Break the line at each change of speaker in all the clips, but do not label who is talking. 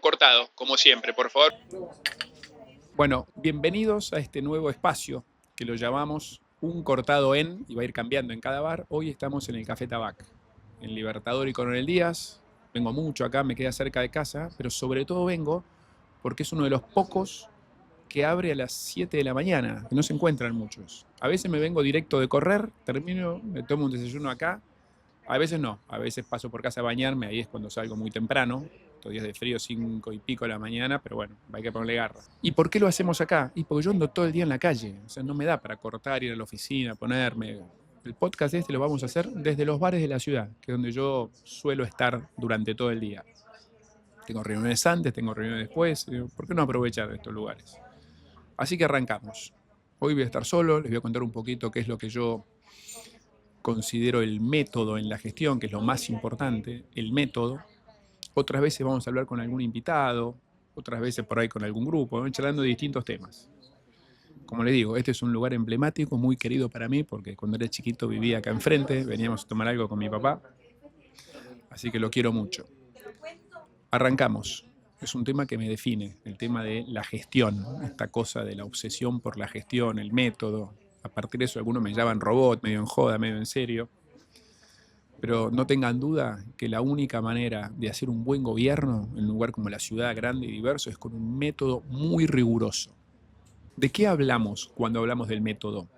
cortado, como siempre, por favor.
Bueno, bienvenidos a este nuevo espacio que lo llamamos Un Cortado En, y va a ir cambiando en cada bar. Hoy estamos en el Café Tabac, en Libertador y Coronel Díaz. Vengo mucho acá, me queda cerca de casa, pero sobre todo vengo porque es uno de los pocos que abre a las 7 de la mañana, que no se encuentran muchos. A veces me vengo directo de correr, termino, me tomo un desayuno acá. A veces no, a veces paso por casa a bañarme, ahí es cuando salgo muy temprano, estos días de frío, 5 y pico de la mañana, pero bueno, hay que ponerle garra. ¿Y por qué lo hacemos acá? Y porque yo ando todo el día en la calle, o sea, no me da para cortar, ir a la oficina, ponerme. El podcast lo vamos a hacer desde los bares de la ciudad, que es donde yo suelo estar durante todo el día. Tengo reuniones antes, tengo reuniones después, ¿por qué no aprovechar de estos lugares? Así que arrancamos. Hoy voy a estar solo, les voy a contar un poquito qué es lo que yo considero el método en la gestión, que es lo más importante, el método. Otras veces vamos a hablar con algún invitado, otras veces por ahí con algún grupo, ¿no? Charlando de distintos temas. Como les digo, este es un lugar emblemático, muy querido para mí, porque cuando era chiquito vivía acá enfrente, veníamos a tomar algo con mi papá, así que lo quiero mucho. Arrancamos. Es un tema que me define, el tema de la gestión, esta cosa de la obsesión por la gestión, el método. A partir de eso algunos me llaman robot, medio en joda, medio en serio. Pero no tengan duda que la única manera de hacer un buen gobierno en un lugar como la ciudad grande y diverso es con un método muy riguroso. ¿De qué hablamos cuando hablamos del método?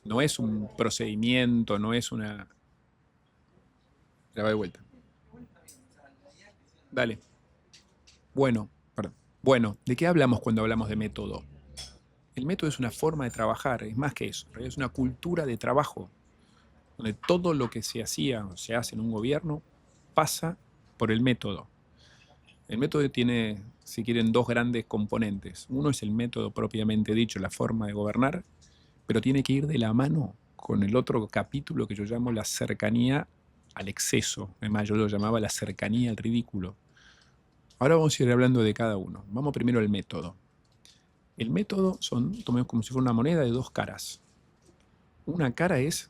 No es un procedimiento, no es una... Ya va de vuelta. Dale. Bueno, perdón. Bueno, ¿de qué hablamos cuando hablamos de método? El método es una forma de trabajar, es más que eso, es una cultura de trabajo, donde todo lo que se hacía o se hace en un gobierno pasa por el método. El método tiene, si quieren, dos grandes componentes. Uno es el método propiamente dicho, la forma de gobernar, pero tiene que ir de la mano con el otro capítulo que yo llamo la cercanía al exceso. Además, yo lo llamaba la cercanía al ridículo. Ahora vamos a ir hablando de cada uno. Vamos primero al método. El método tomemos como si fuera una moneda de dos caras. Una cara es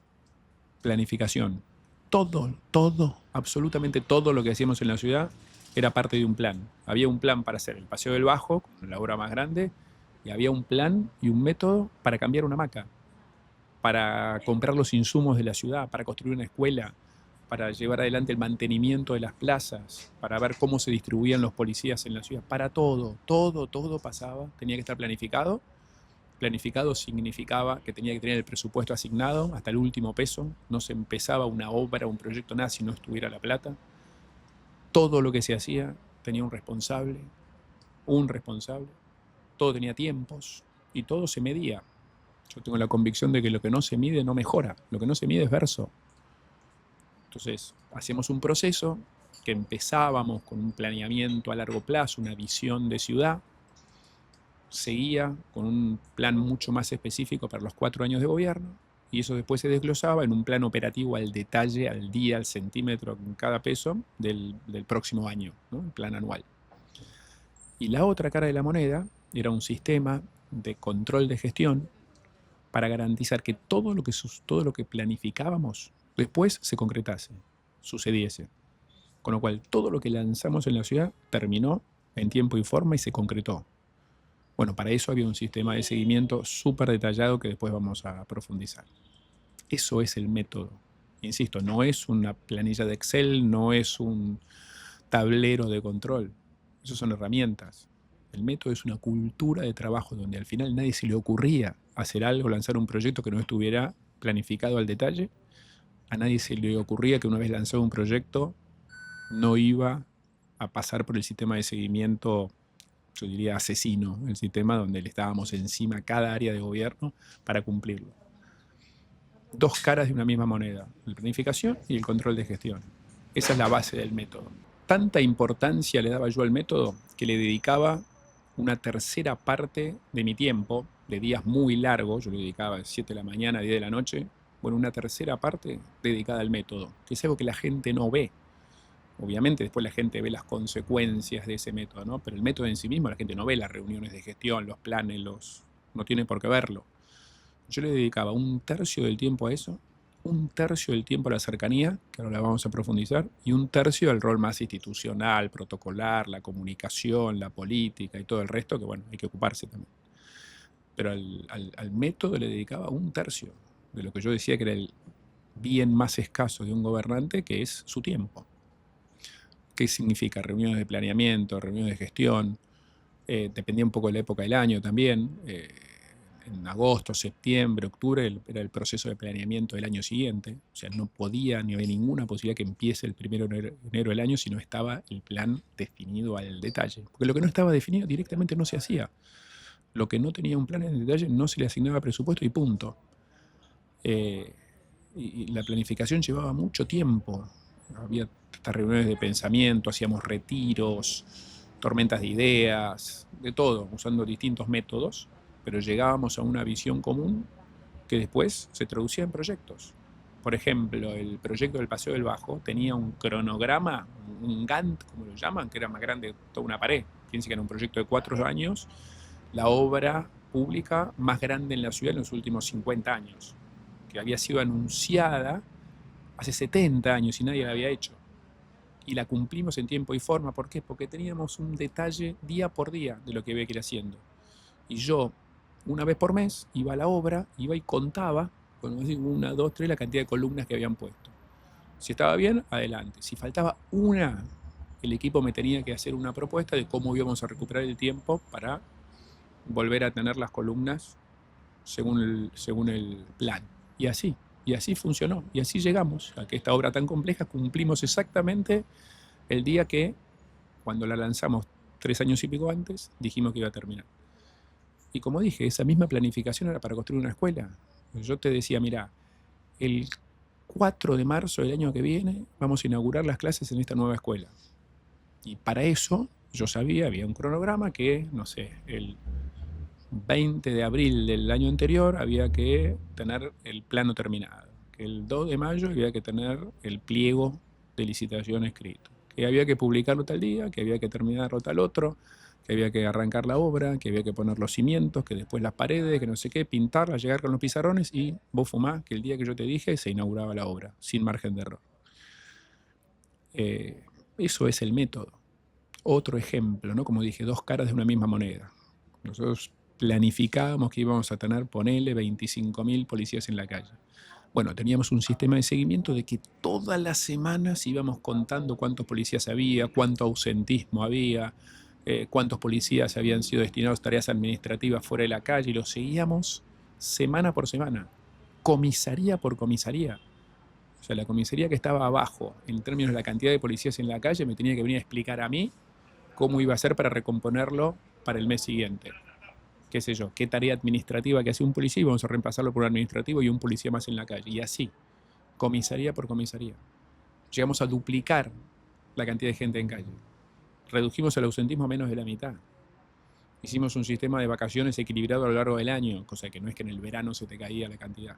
planificación. Todo, absolutamente todo lo que hacíamos en la ciudad era parte de un plan. Había un plan para hacer el Paseo del Bajo, la obra más grande, y había un plan y un método para cambiar una hamaca, para comprar los insumos de la ciudad, para construir una escuela, para llevar adelante el mantenimiento de las plazas, para ver cómo se distribuían los policías en la ciudad. Para todo pasaba, tenía que estar planificado. Planificado significaba que tenía que tener el presupuesto asignado hasta el último peso. No se empezaba una obra, un proyecto, nada si no estuviera la plata. Todo lo que se hacía tenía un responsable. Todo tenía tiempos y todo se medía. Yo tengo la convicción de que lo que no se mide no mejora. Lo que no se mide es verso. Entonces, hacíamos un proceso que empezábamos con un planeamiento a largo plazo, una visión de ciudad. Seguía con un plan mucho más específico para los 4 años de gobierno, y eso después se desglosaba en un plan operativo al detalle, al día, al centímetro, en cada peso del próximo año, ¿no? Un plan anual. Y la otra cara de la moneda era un sistema de control de gestión para garantizar que todo lo que planificábamos después se concretase, sucediese. Con lo cual, todo lo que lanzamos en la ciudad terminó en tiempo y forma y se concretó. Bueno, para eso había un sistema de seguimiento súper detallado que después vamos a profundizar. Eso es el método. Insisto, no es una planilla de Excel, no es un tablero de control. Esas son herramientas. El método es una cultura de trabajo donde al final nadie se le ocurría hacer algo, lanzar un proyecto que no estuviera planificado al detalle. A nadie se le ocurría que una vez lanzado un proyecto no iba a pasar por el sistema de seguimiento, yo diría asesino, el sistema donde le estábamos encima a cada área de gobierno para cumplirlo. Dos caras de una misma moneda, la planificación y el control de gestión. Esa es la base del método. Tanta importancia le daba yo al método que le dedicaba una tercera parte de mi tiempo, de días muy largos, yo le dedicaba de 7 de la mañana a 10 de la noche, bueno, una tercera parte dedicada al método, que es algo que la gente no ve. Obviamente después la gente ve las consecuencias de ese método, ¿no? Pero el método en sí mismo la gente no ve las reuniones de gestión, los planes, no tiene por qué verlo. Yo le dedicaba un tercio del tiempo a eso, un tercio del tiempo a la cercanía, que ahora la vamos a profundizar, y un tercio al rol más institucional, protocolar, la comunicación, la política y todo el resto, que bueno, hay que ocuparse también. Pero al método le dedicaba un tercio de lo que yo decía que era el bien más escaso de un gobernante, que es su tiempo. ¿Qué significa? Reuniones de planeamiento, reuniones de gestión, dependía un poco de la época del año también. En agosto, septiembre, octubre era el proceso de planeamiento del año siguiente. O sea, no podía ni había ninguna posibilidad que empiece el 1 de enero del año si no estaba el plan definido al detalle. Porque lo que no estaba definido directamente no se hacía. Lo que no tenía un plan en detalle no se le asignaba presupuesto y punto. Y la planificación llevaba mucho tiempo. Había estas reuniones de pensamiento, hacíamos retiros, tormentas de ideas, de todo, usando distintos métodos, pero llegábamos a una visión común que después se traducía en proyectos. Por ejemplo, el proyecto del Paseo del Bajo tenía un cronograma, un Gantt, como lo llaman, que era más grande que toda una pared. Fíjense que era un proyecto de 4 años, la obra pública más grande en la ciudad en los últimos 50 años, que había sido anunciada hace 70 años y nadie la había hecho. Y la cumplimos en tiempo y forma. ¿Por qué? Porque teníamos un detalle día por día de lo que había que ir haciendo. Y yo, una vez por mes, iba a la obra, iba y contaba, bueno, 1, 2, 3, la cantidad de columnas que habían puesto. Si estaba bien, adelante. Si faltaba una, el equipo me tenía que hacer una propuesta de cómo íbamos a recuperar el tiempo para volver a tener las columnas según el plan. Y así funcionó. Y así llegamos a que esta obra tan compleja cumplimos exactamente el día que, cuando la lanzamos 3 años y pico antes, dijimos que iba a terminar. Y como dije, esa misma planificación era para construir una escuela. Yo te decía, mira, el 4 de marzo del año que viene vamos a inaugurar las clases en esta nueva escuela. Y para eso yo sabía, había un cronograma que, no sé, el 20 de abril del año anterior había que tener el plano terminado, que el 2 de mayo había que tener el pliego de licitación escrito, que había que publicarlo tal día, que había que terminarlo tal otro, que había que arrancar la obra, que había que poner los cimientos, que después las paredes, que no sé qué, pintarlas, llegar con los pizarrones y vos fumás, que el día que yo te dije se inauguraba la obra, sin margen de error. Eso es el método. Otro ejemplo, ¿no? Como dije, 2 caras de una misma moneda. Nosotros planificábamos que íbamos a tener, ponele, 25.000 policías en la calle. Bueno, teníamos un sistema de seguimiento de que todas las semanas íbamos contando cuántos policías había, cuánto ausentismo había, cuántos policías habían sido destinados a tareas administrativas fuera de la calle, y lo seguíamos semana por semana, comisaría por comisaría. O sea, la comisaría que estaba abajo, en términos de la cantidad de policías en la calle, me tenía que venir a explicar a mí cómo iba a hacer para recomponerlo para el mes siguiente. Qué sé yo, qué tarea administrativa que hace un policía y vamos a reemplazarlo por un administrativo y un policía más en la calle. Y así, comisaría por comisaría. Llegamos a duplicar la cantidad de gente en calle. Redujimos el ausentismo a menos de la mitad. Hicimos un sistema de vacaciones equilibrado a lo largo del año, cosa que no es que en el verano se te caía la cantidad.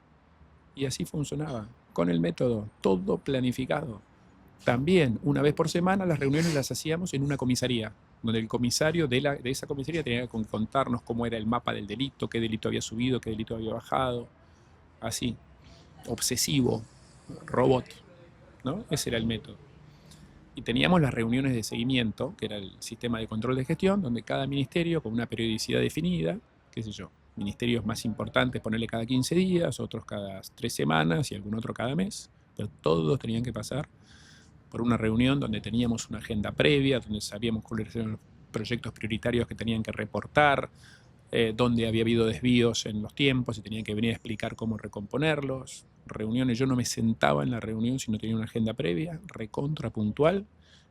Y así funcionaba, con el método, todo planificado. También, una vez por semana, las reuniones las hacíamos en una comisaría, donde el comisario de esa comisaría tenía que contarnos cómo era el mapa del delito, qué delito había subido, qué delito había bajado, así, obsesivo, robot, ¿no? Ese era el método. Y teníamos las reuniones de seguimiento, que era el sistema de control de gestión, donde cada ministerio, con una periodicidad definida, qué sé yo, ministerios más importantes ponerle cada 15 días, otros cada 3 semanas y algún otro cada mes, pero todos tenían que pasar por una reunión donde teníamos una agenda previa, donde sabíamos cuáles eran los proyectos prioritarios que tenían que reportar, donde había habido desvíos en los tiempos y tenían que venir a explicar cómo recomponerlos. Reuniones, yo no me sentaba en la reunión si no tenía una agenda previa, recontra puntual,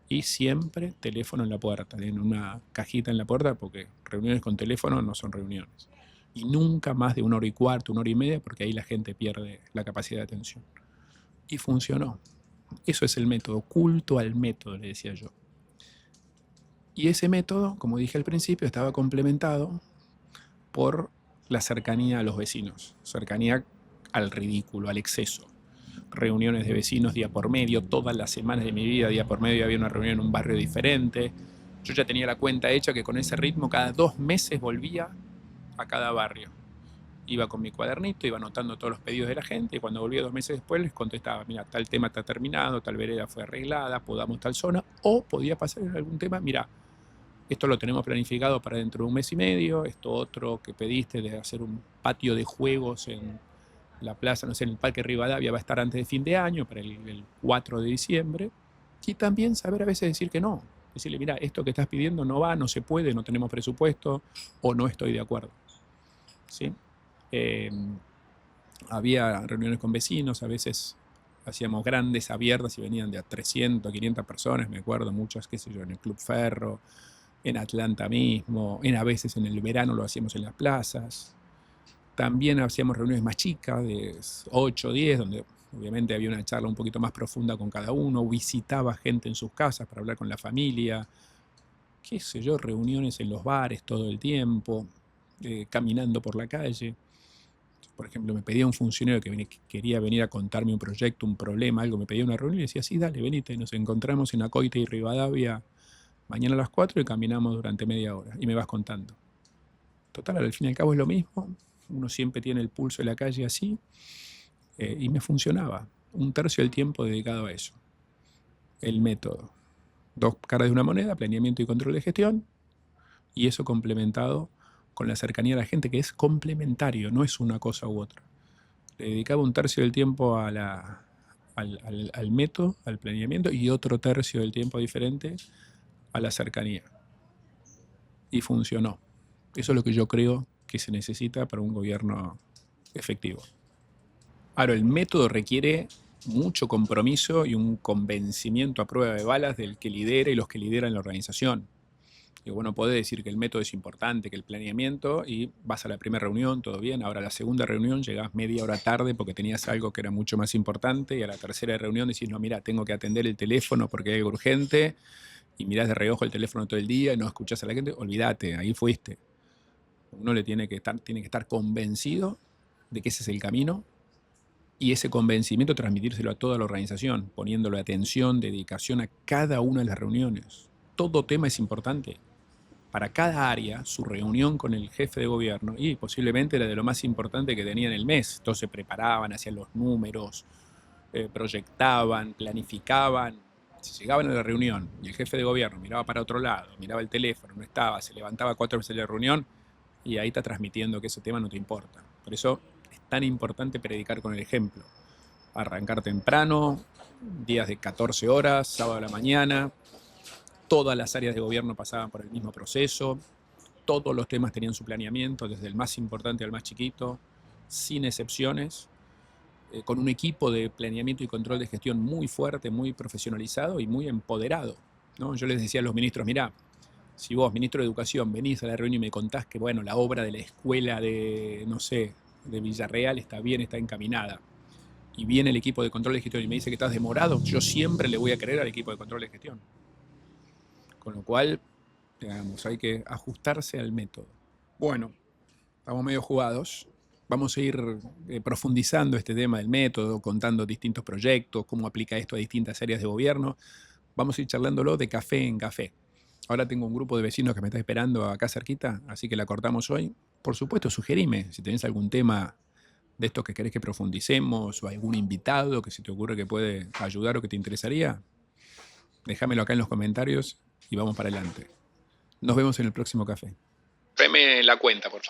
y siempre teléfono en la puerta, en una cajita en la puerta, porque reuniones con teléfono no son reuniones. Y nunca más de 1 hora y cuarto, 1 hora y media, porque ahí la gente pierde la capacidad de atención. Y funcionó. Eso es el método, culto al método, le decía yo. Y ese método, como dije al principio, estaba complementado por la cercanía a los vecinos, cercanía al ridículo, al exceso. Reuniones de vecinos día por medio, todas las semanas de mi vida, día por medio había una reunión en un barrio diferente. Yo ya tenía la cuenta hecha que con ese ritmo cada 2 meses volvía a cada barrio. Iba con mi cuadernito, iba anotando todos los pedidos de la gente y cuando volvía 2 meses después les contestaba, mira, tal tema está terminado, tal vereda fue arreglada, podamos tal zona, o podía pasar en algún tema, mira, esto lo tenemos planificado para dentro de 1 mes y medio, esto otro que pediste de hacer un patio de juegos en la plaza, no sé, en el Parque Rivadavia va a estar antes de fin de año, para el 4 de diciembre, y también saber a veces decir que no, decirle, mira, esto que estás pidiendo no va, no se puede, no tenemos presupuesto o no estoy de acuerdo. ¿Sí? Había reuniones con vecinos, a veces hacíamos grandes abiertas y venían de a 300, 500 personas, me acuerdo, muchas, qué sé yo, en el Club Ferro, en Atlanta mismo, a veces en el verano lo hacíamos en las plazas. También hacíamos reuniones más chicas, de 8 o 10, donde obviamente había una charla un poquito más profunda con cada uno, visitaba gente en sus casas para hablar con la familia, qué sé yo, reuniones en los bares todo el tiempo, caminando por la calle. Por ejemplo, me pedía un funcionario que quería venir a contarme un proyecto, un problema, algo, me pedía una reunión y decía, sí, dale, venite, nos encontramos en Acoite y Rivadavia mañana a las 4 y caminamos durante media hora y me vas contando. Total, al fin y al cabo es lo mismo, uno siempre tiene el pulso de la calle así, y me funcionaba. 1/3 del tiempo dedicado a eso. El método. 2 caras de una moneda, planeamiento y control de gestión, y eso complementado con la cercanía a la gente, que es complementario, no es una cosa u otra. Le dedicaba 1/3 del tiempo al método, al planeamiento, y otro tercio del tiempo diferente a la cercanía. Y funcionó. Eso es lo que yo creo que se necesita para un gobierno efectivo. Ahora, el método requiere mucho compromiso y un convencimiento a prueba de balas del que lidera y los que lideran la organización. Y bueno, podés decir que el método es importante, que el planeamiento, y vas a la primera reunión, todo bien. Ahora a la segunda reunión llegás media hora tarde porque tenías algo que era mucho más importante, y a la tercera reunión decís, no, mira, tengo que atender el teléfono porque hay algo urgente, y mirás de reojo el teléfono todo el día y no escuchás a la gente, olvídate, ahí fuiste. Uno tiene que estar convencido de que ese es el camino, y ese convencimiento transmitírselo a toda la organización, poniéndole atención, dedicación a cada una de las reuniones. Todo tema es importante. Para cada área, su reunión con el jefe de gobierno, y posiblemente era de lo más importante que tenía en el mes. Todos se preparaban, hacían los números, proyectaban, planificaban. Si llegaban a la reunión y el jefe de gobierno miraba para otro lado, miraba el teléfono, no estaba, se levantaba 4 veces de la reunión, y ahí está transmitiendo que ese tema no te importa. Por eso es tan importante predicar con el ejemplo. Arrancar temprano, días de 14 horas, sábado a la mañana, todas las áreas de gobierno pasaban por el mismo proceso, todos los temas tenían su planeamiento, desde el más importante al más chiquito, sin excepciones, con un equipo de planeamiento y control de gestión muy fuerte, muy profesionalizado y muy empoderado, ¿no? Yo les decía a los ministros, mirá, si vos, ministro de Educación, venís a la reunión y me contás que, bueno, la obra de la escuela de, no sé, de Villarreal está bien, está encaminada, y viene el equipo de control de gestión y me dice que estás demorado, yo siempre le voy a creer al equipo de control de gestión. Con lo cual, digamos, hay que ajustarse al método. Bueno, estamos medio jugados. Vamos a ir profundizando este tema del método, contando distintos proyectos, cómo aplica esto a distintas áreas de gobierno. Vamos a ir charlándolo de café en café. Ahora tengo un grupo de vecinos que me está esperando acá cerquita, así que la cortamos hoy. Por supuesto, sugerime si tenés algún tema de estos que querés que profundicemos, o algún invitado que se te ocurre que puede ayudar o que te interesaría. Déjamelo acá en los comentarios y vamos para adelante. Nos vemos en el próximo café.
Reme la cuenta, por favor.